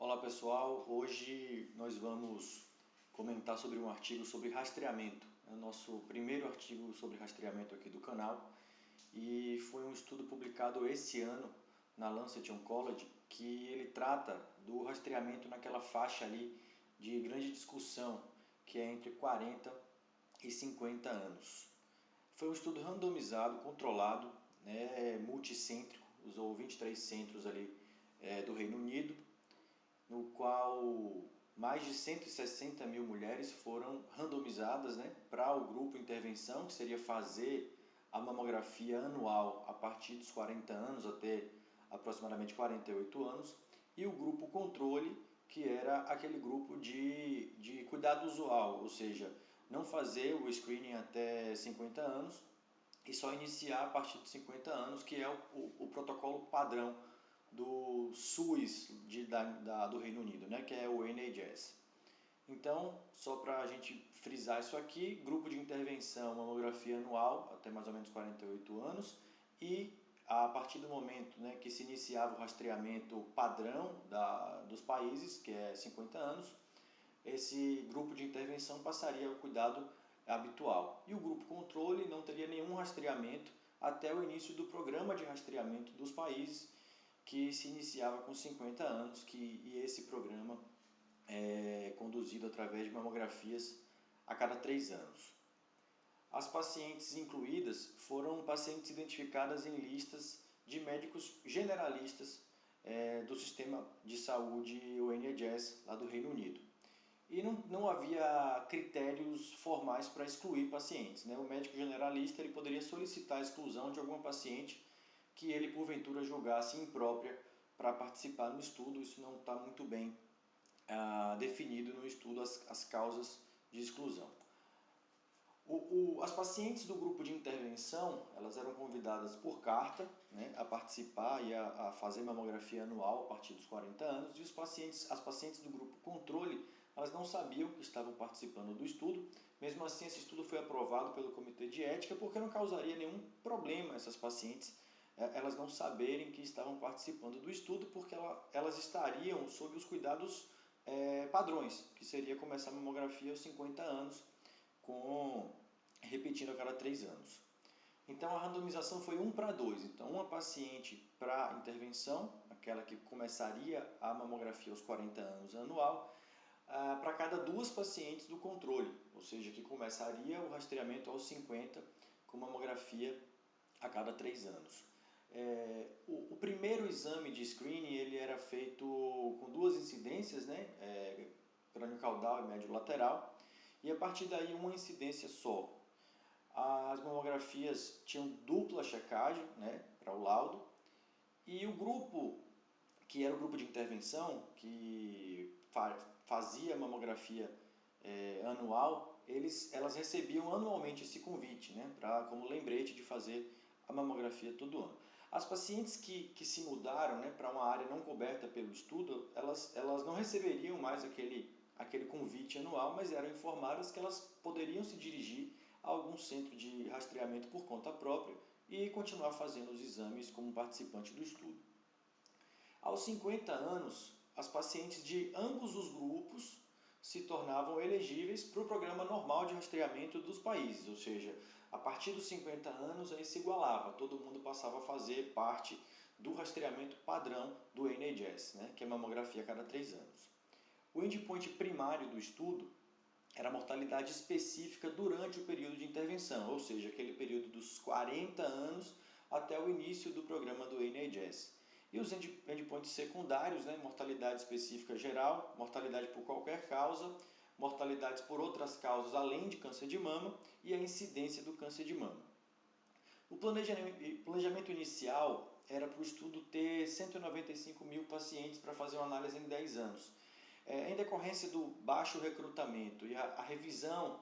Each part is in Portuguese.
Olá pessoal, hoje nós vamos comentar sobre um artigo sobre rastreamento. É o nosso primeiro artigo sobre rastreamento aqui do canal e foi um estudo publicado esse ano na Lancet Oncology que ele trata do rastreamento naquela faixa ali de grande discussão que é entre 40 e 50 anos. Foi um estudo randomizado, controlado, multicêntrico, usou 23 centros ali do Reino Unido, no qual mais de 160 mil mulheres foram randomizadas para o grupo intervenção, que seria fazer a mamografia anual a partir dos 40 anos até aproximadamente 48 anos, e o grupo controle, que era aquele grupo de cuidado usual, ou seja, não fazer o screening até 50 anos e só iniciar a partir de 50 anos, que é o protocolo padrão do SUS do Reino Unido, que é o NHS. Então, só para a gente frisar isso aqui, grupo de intervenção, mamografia anual, até mais ou menos 48 anos, e a partir do momento que se iniciava o rastreamento padrão dos países, que é 50 anos, esse grupo de intervenção passaria ao cuidado habitual. E o grupo controle não teria nenhum rastreamento até o início do programa de rastreamento dos países, que se iniciava com 50 anos, e esse programa é conduzido através de mamografias a cada 3 anos. As pacientes incluídas foram pacientes identificadas em listas de médicos generalistas do sistema de saúde, o NHS, lá do Reino Unido. E não havia critérios formais para excluir pacientes. O médico generalista ele poderia solicitar a exclusão de alguma paciente que ele porventura julgasse imprópria para participar no estudo. Isso não está muito bem definido no estudo, as causas de exclusão. As pacientes do grupo de intervenção, elas eram convidadas por carta a participar e a fazer mamografia anual a partir dos 40 anos, e as pacientes do grupo controle, elas não sabiam que estavam participando do estudo. Mesmo assim, esse estudo foi aprovado pelo Comitê de Ética, porque não causaria nenhum problema essas pacientes elas não saberem que estavam participando do estudo, porque elas estariam sob os cuidados padrões, que seria começar a mamografia aos 50 anos, repetindo a cada 3 anos. Então a randomização foi 1:2, então uma paciente para intervenção, aquela que começaria a mamografia aos 40 anos anual, para cada 2 pacientes do controle, ou seja, que começaria o rastreamento aos 50 com mamografia a cada 3 anos. O primeiro exame de screening ele era feito com 2 incidências, crânio-caudal e médio-lateral, e a partir daí uma incidência só. As mamografias tinham dupla checagem para o laudo, e o grupo, que era o grupo de intervenção, que fazia a mamografia anual, elas recebiam anualmente esse convite, como lembrete de fazer a mamografia todo ano. As pacientes que se mudaram para uma área não coberta pelo estudo, elas não receberiam mais aquele convite anual, mas eram informadas que elas poderiam se dirigir a algum centro de rastreamento por conta própria e continuar fazendo os exames como participante do estudo. Aos 50 anos, as pacientes de ambos os grupos se tornavam elegíveis para o programa normal de rastreamento dos países, ou seja, a partir dos 50 anos aí se igualava, todo mundo passava a fazer parte do rastreamento padrão do NHS, que é mamografia a cada 3 anos. O endpoint primário do estudo era a mortalidade específica durante o período de intervenção, ou seja, aquele período dos 40 anos até o início do programa do NHS. E os endpoints secundários, mortalidade específica geral, mortalidade por qualquer causa, mortalidades por outras causas além de câncer de mama e a incidência do câncer de mama. O planejamento inicial era para o estudo ter 195 mil pacientes para fazer uma análise em 10 anos. Em decorrência do baixo recrutamento e a revisão,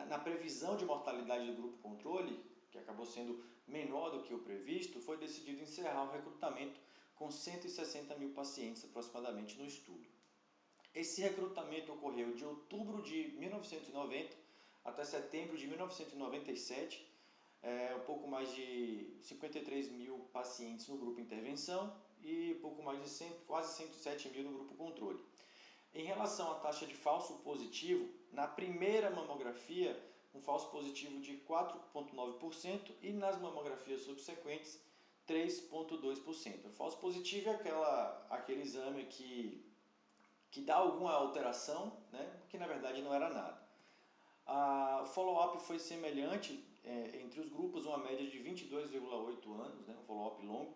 na previsão de mortalidade do grupo controle, que acabou sendo menor do que o previsto, foi decidido encerrar o recrutamento com 160 mil pacientes aproximadamente no estudo. Esse recrutamento ocorreu de outubro de 1990 até setembro de 1997, um pouco mais de 53 mil pacientes no grupo intervenção e pouco mais de 100, quase 107 mil no grupo controle. Em relação à taxa de falso positivo, na primeira mamografia, um falso positivo de 4,9% e nas mamografias subsequentes, 3,2%. O falso positivo é aquele exame que dá alguma alteração, né, que na verdade não era nada. O follow-up foi semelhante entre os grupos, uma média de 22,8 anos, né, um follow-up longo.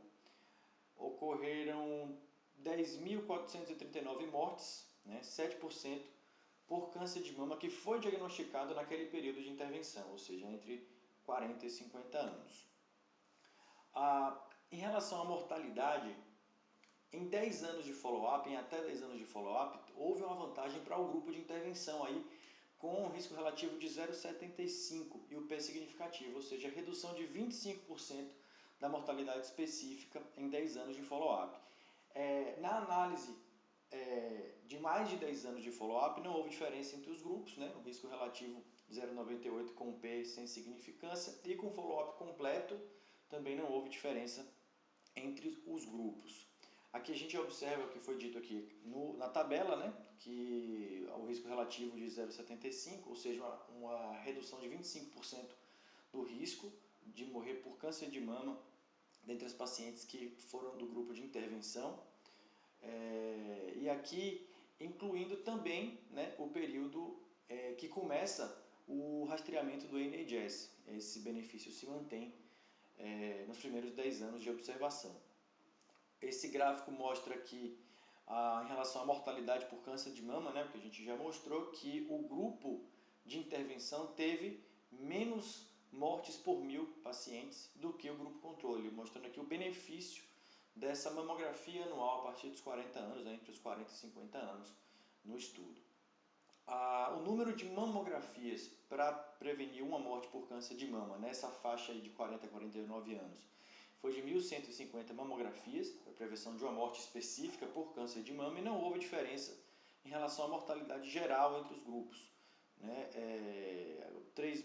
Ocorreram 10.439 mortes, né, 7% por câncer de mama que foi diagnosticado naquele período de intervenção, ou seja, entre 40 e 50 anos. Em relação à mortalidade, em 10 anos de follow-up, em até 10 anos de follow-up, houve uma vantagem para o grupo de intervenção aí, com um risco relativo de 0,75 e o P significativo, ou seja, redução de 25% da mortalidade específica em 10 anos de follow-up. Na análise de mais de 10 anos de follow-up, não houve diferença entre os grupos, né? O risco relativo 0,98 com P sem significância e com follow-up completo também não houve diferença entre os grupos. Aqui a gente observa o que foi dito aqui na tabela, né? Que o risco relativo de 0,75, ou seja, uma redução de 25% do risco de morrer por câncer de mama dentre os pacientes que foram do grupo de intervenção. E aqui incluindo também, né, o período que começa o rastreamento do NHS. Esse benefício se mantém nos primeiros 10 anos de observação. Esse gráfico mostra que, em relação à mortalidade por câncer de mama, né, porque a gente já mostrou que o grupo de intervenção teve menos mortes por 1.000 pacientes do que o grupo controle, mostrando aqui o benefício dessa mamografia anual a partir dos 40 anos, né, entre os 40 e 50 anos no estudo. O número de mamografias para prevenir uma morte por câncer de mama nessa faixa aí de 40 a 49 anos foi de 1.150 mamografias, para prevenção de uma morte específica por câncer de mama, e não houve diferença em relação à mortalidade geral entre os grupos. Né?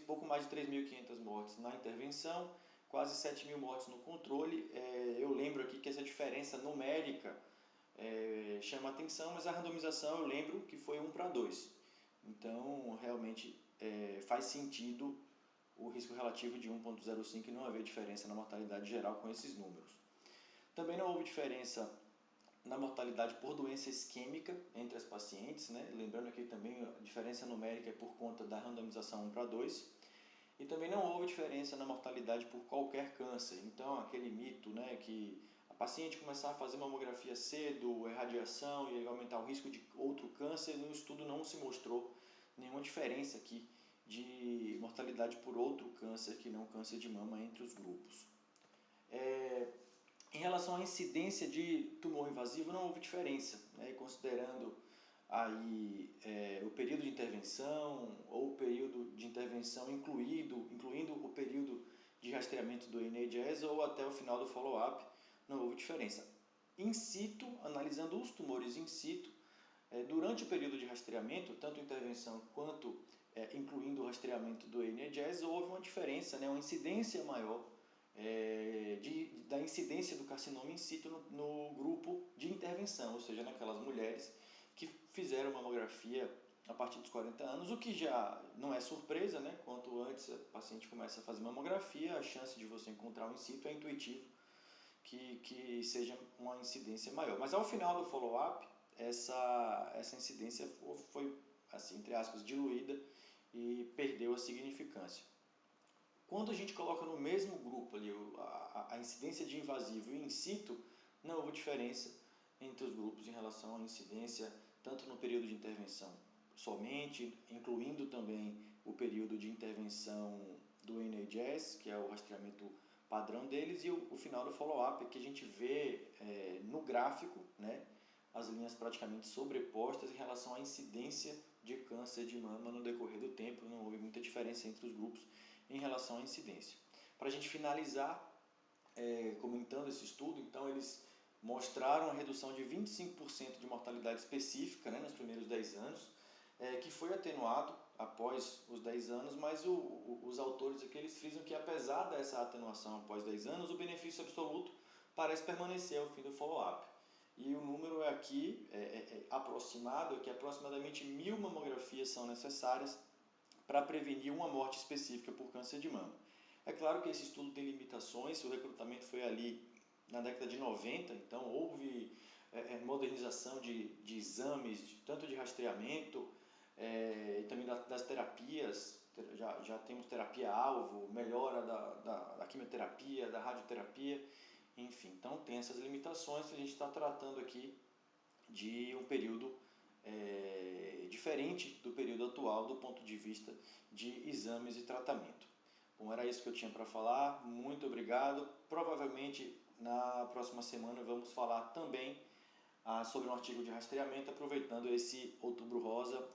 Pouco mais de 3.500 mortes na intervenção, quase 7.000 mortes no controle. Eu lembro aqui que essa diferença numérica chama atenção, mas a randomização eu lembro que foi 1:2. Então, realmente faz sentido o risco relativo de 1,05 e não haver diferença na mortalidade geral com esses números. Também não houve diferença na mortalidade por doença isquêmica entre as pacientes, né? Lembrando aqui também a diferença numérica é por conta da randomização 1:2. E também não houve diferença na mortalidade por qualquer câncer. Então, aquele mito, né, que a paciente começar a fazer mamografia cedo, radiação e aumentar o risco de outro câncer, no estudo não se mostrou nenhuma diferença aqui de mortalidade por outro câncer que não câncer de mama entre os grupos. Em relação à incidência de tumor invasivo, não houve diferença, né? Considerando aí o período de intervenção ou o período de intervenção incluindo o período de rastreamento do NHS ou até o final do follow-up, não houve diferença. In situ, analisando os tumores in situ, durante o período de rastreamento, tanto intervenção quanto incluindo o rastreamento do NHS, houve uma diferença, né, uma incidência maior da incidência do carcinoma in situ no grupo de intervenção, ou seja, naquelas mulheres que fizeram mamografia a partir dos 40 anos, o que já não é surpresa, né? Quanto antes a paciente começa a fazer mamografia, a chance de você encontrar o in situ é intuitivo que seja uma incidência maior. Mas ao final do follow-up, essa incidência foi, assim, entre aspas, diluída e perdeu a significância. Quando a gente coloca no mesmo grupo ali a incidência de invasivo e in situ, não houve diferença entre os grupos em relação à incidência, tanto no período de intervenção somente, incluindo também o período de intervenção do NHS, que é o rastreamento padrão deles, e o final do follow-up, que a gente vê no gráfico, né, as linhas praticamente sobrepostas em relação à incidência de câncer de mama no decorrer do tempo. Não houve muita diferença entre os grupos em relação à incidência. Para a gente finalizar, comentando esse estudo, então eles mostraram a redução de 25% de mortalidade específica, né, nos primeiros 10 anos, que foi atenuado após os 10 anos, mas os autores aqui eles frisam que apesar dessa atenuação após 10 anos, o benefício absoluto parece permanecer ao fim do follow-up. E o número aqui aproximado, é que aproximadamente 1.000 mamografias são necessárias para prevenir uma morte específica por câncer de mama. É claro que esse estudo tem limitações, o recrutamento foi ali na década de 90, então houve modernização de exames, tanto de rastreamento e também das terapias. Já temos terapia-alvo, melhora da quimioterapia, da radioterapia, enfim. Então tem essas limitações que a gente está tratando aqui de um período diferente do período atual do ponto de vista de exames e tratamento. Bom, era isso que eu tinha para falar. Muito obrigado. Provavelmente na próxima semana vamos falar também sobre um artigo de rastreamento, aproveitando esse Outubro Rosa.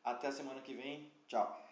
Até a semana que vem. Tchau!